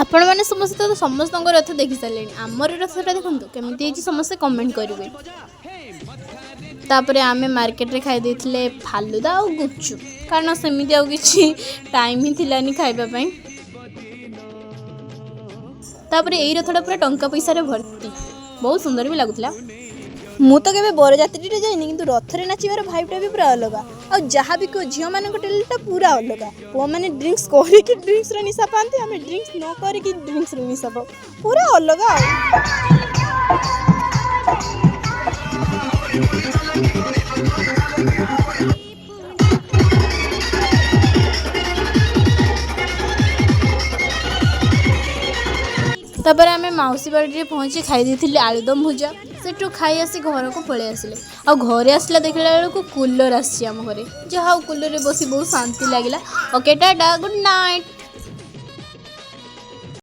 आपण मैंने समस्त तो समस्त रथ देखी सारे आमर रथटा देखो केमी समस्ते कमेंट करेंगे। तापर आमे मार्केट रे खाई देथिले फालुदा और गुपचुप कारण सेमिति आ किछि टाइम ही थिलानी खाइबा पई। तापर एई रथटा पूरा टंका पैसा रे भर्ती बहुत सुंदर भी लागुतला। मु तो केबे बरजात्री रे जाइनी किंतु रथ रे नाचिबार भाइबटा भी पूरा अलग आ जहाँ भी को झियो मान टेलटा पूरा अलग। पुआ माने ड्रिंक्स करिकी ड्रिंक्स रे निशा पाते हमें ड्रिंक्स न करिकी ड्रिंक्स रे निशा पाऊ पूरा अलग तापर आमे मौसी बाड़ी पहुँची खाई देथिले आलुदम भुजा सेठू खाई आसी घर को पळे आसिले आ घरे आसला देखला बेलू कूलर आसी आम घरे जहाँ कूलर रे बसी बहुत शांति लगिला। Okay tata good night.